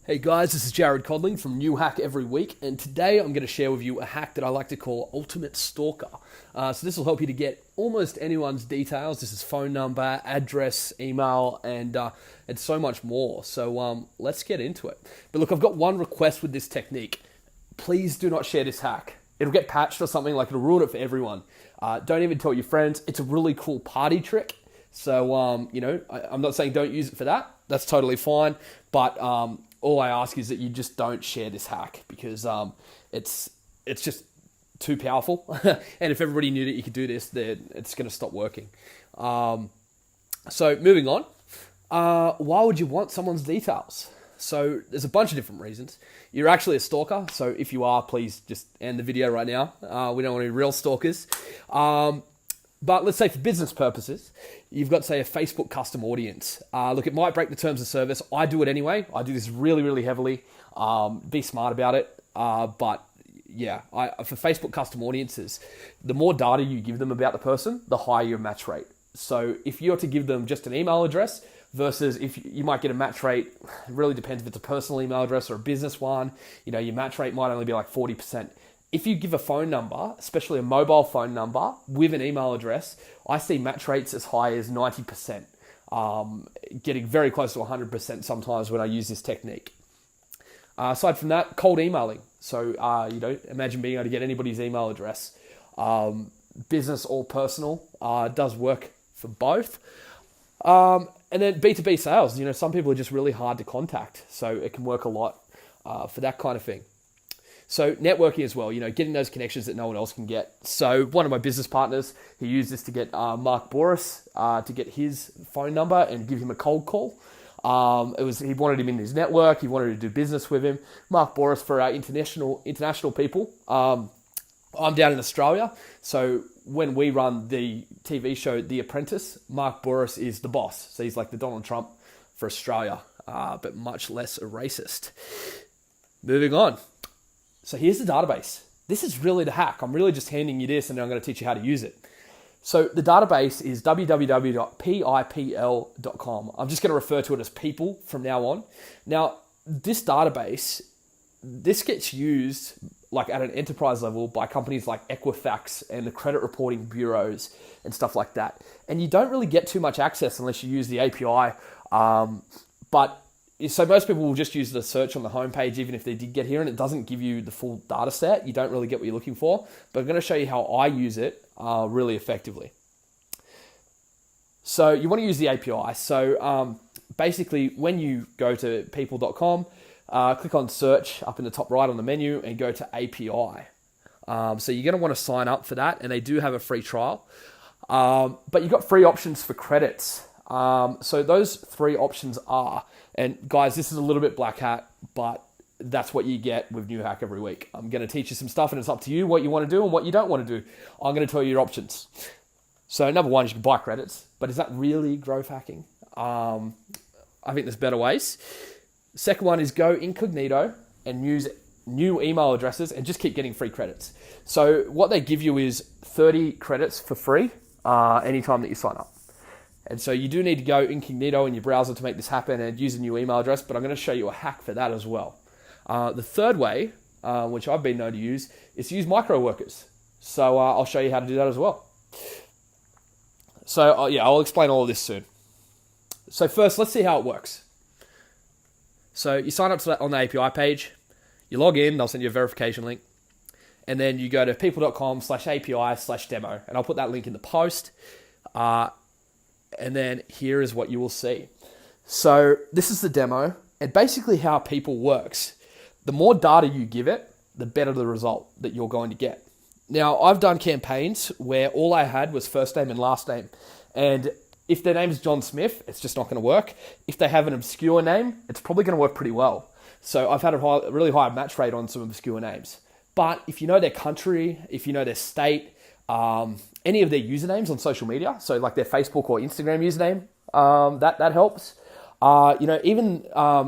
Hey guys, this is Jared Codling from New Hack Every Week, and today I'm going to share with you a hack that I like to call Ultimate Stalker. So this will help you to get almost anyone's details. This is phone number, address, email, and so much more. So let's get into it. But look, I've got one request with this technique. Please do not share this hack. It'll get patched or something, like it'll ruin it for everyone. Don't even tell your friends. It's a really cool party trick. So, I'm not saying don't use it for that. That's totally fine. But all I ask is that you just don't share this hack because it's just too powerful. And if everybody knew that you could do this, then it's going to stop working. So moving on, why would you want someone's details? So there's a bunch of different reasons. You're actually a stalker, so if you are, please just end the video right now. We don't want any real stalkers. But let's say for business purposes, you've got, say, a Facebook custom audience. Look, it might break the terms of service. I do it anyway. I do this really, really heavily. Be smart about it. But yeah, for Facebook custom audiences, the more data you give them about the person, the higher your match rate. So if you're to give them just an email address versus if you might get a match rate, it really depends if it's a personal email address or a business one, your match rate might only be like 40%. If you give a phone number, especially a mobile phone number with an email address, I see match rates as high as 90%, getting very close to 100% sometimes when I use this technique. Aside from that, cold emailing. So, imagine being able to get anybody's email address. Business or personal does work for both. And then B2B sales. Some people are just really hard to contact, so it can work a lot for that kind of thing. So networking as well, getting those connections that no one else can get. So one of my business partners, he used this to get Mark Boris to get his phone number and give him a cold call. He wanted him in his network. He wanted to do business with him. Mark Boris, for our international people. I'm down in Australia, so when we run the TV show The Apprentice, Mark Boris is the boss. So he's like the Donald Trump for Australia, but much less a racist. Moving on. So here's the database. This is really the hack. I'm really just handing you this and then I'm going to teach you how to use it. So the database is www.pipl.com. I'm just going to refer to it as people from now on. Now, this database, this gets used like at an enterprise level by companies like Equifax and the credit reporting bureaus and stuff like that. And you don't really get too much access unless you use the API. So most people will just use the search on the homepage, even if they did get here, and it doesn't give you the full data set. You don't really get what you're looking for, but I'm going to show you how I use it really effectively. So you want to use the API. So basically, when you go to people.com, click on search up in the top right on the menu and go to API. So you're going to want to sign up for that, and they do have a free trial. But you've got free options for credits. So those three options are, and guys, this is a little bit black hat, but that's what you get with New Hack Every Week. I'm going to teach you some stuff, and it's up to you what you want to do and what you don't want to do. I'm going to tell you your options. So number one is you can buy credits, but is that really growth hacking? I think there's better ways. Second one is go incognito and use new email addresses and just keep getting free credits. So what they give you is 30 credits for free anytime that you sign up. And so you do need to go incognito in your browser to make this happen and use a new email address, but I'm going to show you a hack for that as well. The third way, which I've been known to use, is to use micro workers. So I'll show you how to do that as well. So I'll explain all of this soon. So first, let's see how it works. So you sign up to that on the API page, you log in, they'll send you a verification link, and then you go to people.com/API/demo, and I'll put that link in the post. And then here is what you will see. So this is the demo, and basically how people works. The more data you give it, the better the result that you're going to get. Now, I've done campaigns where all I had was first name and last name. And if their name is John Smith, it's just not going to work. If they have an obscure name, it's probably going to work pretty well. So I've had a really high match rate on some obscure names. But if you know their country, if you know their state, any of their usernames on social media, so like their Facebook or Instagram username, that helps. Even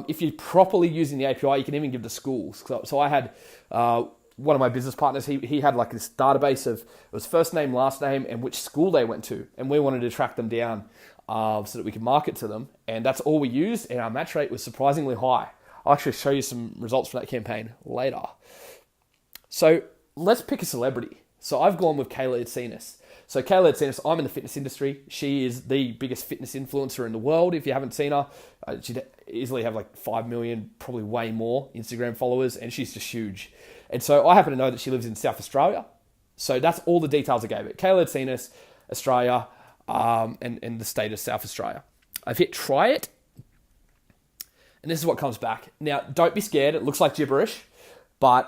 if you're properly using the API, you can even give the schools. So I had one of my business partners, he had like this database of, it was first name, last name, and which school they went to. And we wanted to track them down so that we could market to them. And that's all we used, and our match rate was surprisingly high. I'll actually show you some results from that campaign later. So let's pick a celebrity. So I've gone with Kayla Itsines. So Kayla Itsines, I'm in the fitness industry. She is the biggest fitness influencer in the world. If you haven't seen her, she'd easily have like 5 million, probably way more Instagram followers, and she's just huge. And so I happen to know that she lives in South Australia. So that's all the details I gave it. Kayla Itsines, Australia, and the state of South Australia. I've hit try it, and this is what comes back. Now, don't be scared. It looks like gibberish, but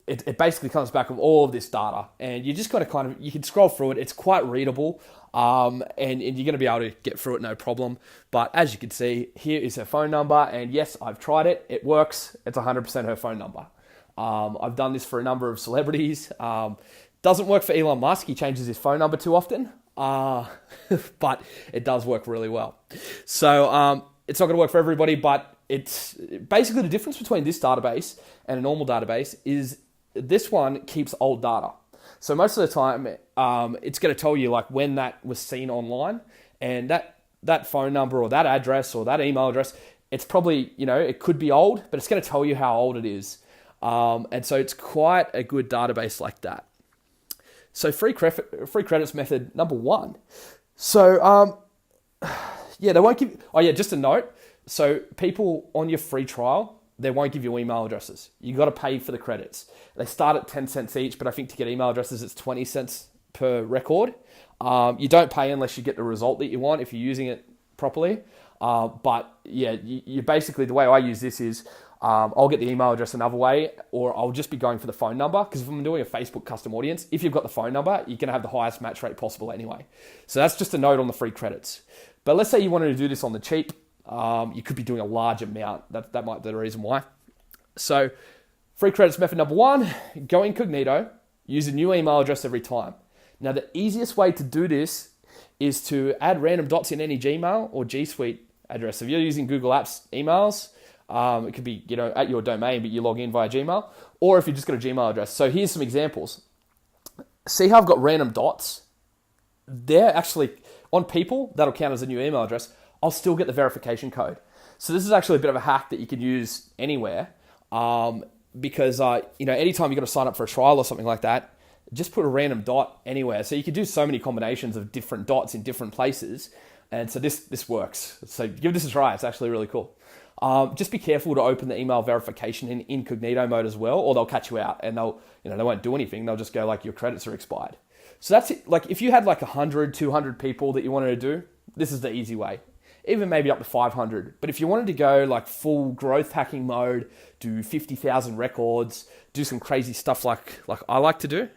it basically comes back with all of this data, and you just got to you can scroll through it. It's quite readable, and you're going to be able to get through it no problem. But as you can see, here is her phone number, and yes, I've tried it. It works. It's 100% her phone number. I've done this for a number of celebrities. Doesn't work for Elon Musk. He changes his phone number too often, but it does work really well. So it's not going to work for everybody, but it's basically the difference between this database and a normal database is this one keeps old data. So most of the time, it's going to tell you like when that was seen online, and that phone number or that address or that email address, it's probably, it could be old, but it's going to tell you how old it is. And so it's quite a good database like that. So free credits method number 1. So, they won't give... just a note. So people on your free trial, they won't give you email addresses. You got to pay for the credits. They start at 10 cents each, but I think to get email addresses, it's 20 cents per record. You don't pay unless you get the result that you want if you're using it properly. You basically, the way I use this is I'll get the email address another way, or I'll just be going for the phone number, because if I'm doing a Facebook custom audience, if you've got the phone number, you're going to have the highest match rate possible anyway. So that's just a note on the free credits. But let's say you wanted to do this on the cheap. You could be doing a large amount. That might be the reason why. So free credits method number 1, go incognito, use a new email address every time. Now, the easiest way to do this is to add random dots in any Gmail or G Suite address. If you're using Google Apps emails, it could be, at your domain, but you log in via Gmail, or if you just got a Gmail address. So here's some examples. See how I've got random dots? They're actually on people, that'll count as a new email address. I'll still get the verification code. So this is actually a bit of a hack that you can use anywhere, because anytime you've got to sign up for a trial or something like that, just put a random dot anywhere. So you can do so many combinations of different dots in different places, and so this works. So give this a try. It's actually really cool. Just be careful to open the email verification in incognito mode as well, or they'll catch you out and they won't do anything. They'll just go like, your credits are expired. So that's it. Like if you had like 100, 200 people that you wanted to do, this is the easy way. Even maybe up to 500. But if you wanted to go like full growth hacking mode, do 50,000 records, do some crazy stuff like I like to do,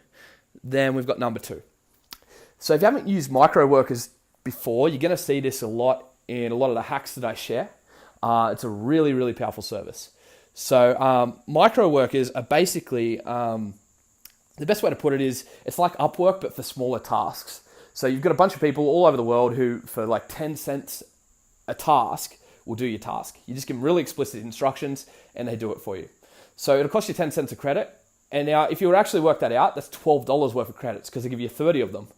then we've got number 2. So if you haven't used micro workers before, you're going to see this a lot in a lot of the hacks that I share. It's a really, really powerful service. So micro workers are basically, the best way to put it is, it's like Upwork, but for smaller tasks. So you've got a bunch of people all over the world who, for like 10 cents a task, will do your task. You just give them really explicit instructions and they do it for you. So it'll cost you 10 cents a credit. And now if you would actually work that out, that's $12 worth of credits, because they give you 30 of them.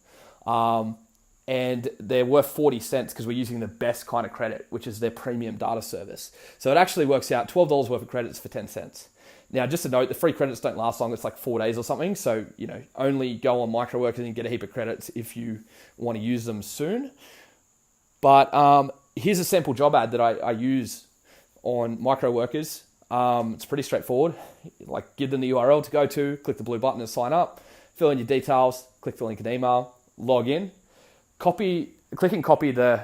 And they're worth 40 cents because we're using the best kind of credit, which is their premium data service. So it actually works out $12 worth of credits for 10 cents. Now, just a note, the free credits don't last long. It's like 4 days or something. So, only go on microworkers and get a heap of credits if you want to use them soon. But here's a sample job ad that I use on microworkers. It's pretty straightforward. Like, give them the URL to go to, click the blue button to sign up, fill in your details, click the link in email, log in. Click and copy the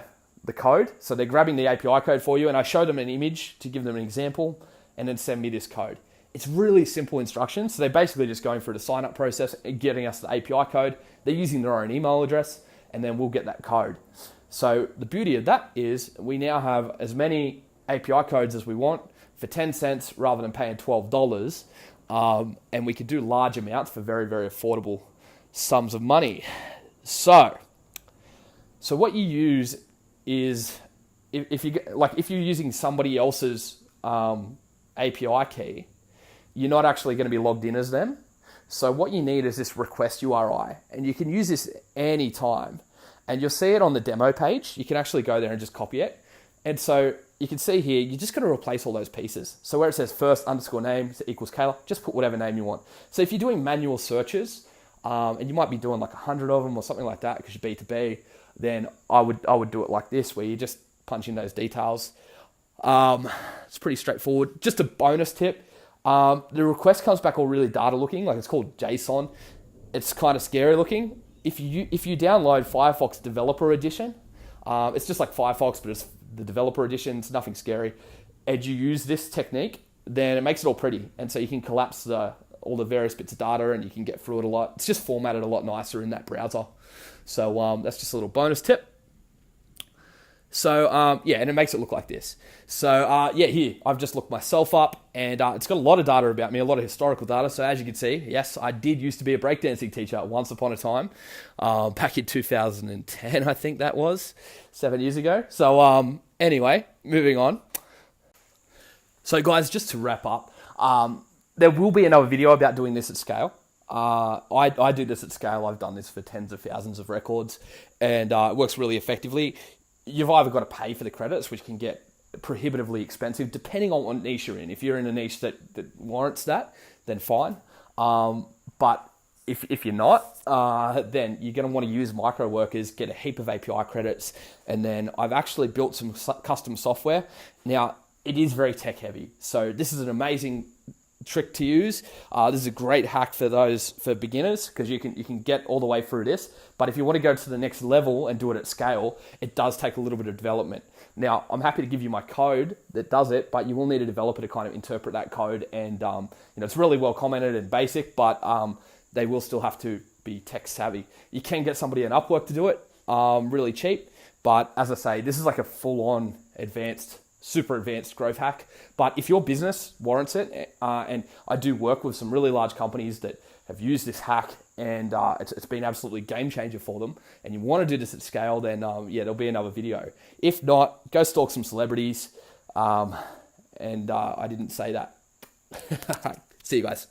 code. So they're grabbing the API code for you, and I show them an image to give them an example, and then send me this code. It's really simple instructions. So they're basically just going through the sign up process and getting us the API code. They're using their own email address, and then we'll get that code. So the beauty of that is we now have as many API codes as we want for 10 cents rather than paying $12. And we could do large amounts for very, very affordable sums of money. So what you use is, if you're using somebody else's API key, you're not actually going to be logged in as them. So what you need is this request URI, and you can use this anytime. And you'll see it on the demo page. You can actually go there and just copy it. And so you can see here, you're just going to replace all those pieces. So where it says first underscore name equals Kayla, just put whatever name you want. So if you're doing manual searches, and you might be doing like 100 of them or something like that because you're B2B, then I would do it like this, where you just punch in those details. It's pretty straightforward. Just a bonus tip. The request comes back all really data looking, like it's called JSON. It's kind of scary looking. If you download Firefox Developer Edition, it's just like Firefox, but it's the developer edition. It's nothing scary. And you use this technique, then it makes it all pretty. And so you can collapse all the various bits of data and you can get through it a lot. It's just formatted a lot nicer in that browser. So that's just a little bonus tip. So yeah, and it makes it look like this. So yeah, here, I've just looked myself up, and it's got a lot of data about me, a lot of historical data. So as you can see, yes, I did used to be a breakdancing teacher once upon a time, back in 2010, I think that was, 7 years ago. So anyway, moving on. So guys, just to wrap up, there will be another video about doing this at scale. I do this at scale. I've done this for tens of thousands of records, and it works really effectively. You've either got to pay for the credits, which can get prohibitively expensive, depending on what niche you're in. If you're in a niche that warrants that, then fine. But if you're not, then you're going to want to use micro workers, get a heap of API credits, and then I've actually built some custom software. Now, it is very tech heavy, so this is an amazing trick to use. This is a great hack for beginners, because you can get all the way through this. But if you want to go to the next level and do it at scale, it does take a little bit of development. Now, I'm happy to give you my code that does it, but you will need a developer to kind of interpret that code. And it's really well commented and basic, but they will still have to be tech savvy. You can get somebody in Upwork to do it, really cheap. But as I say, this is like a full-on super advanced growth hack. But if your business warrants it, and I do work with some really large companies that have used this hack, and it's been absolutely game changer for them, and you want to do this at scale, then yeah, there'll be another video. If not, go stalk some celebrities. And I didn't say that. See you guys.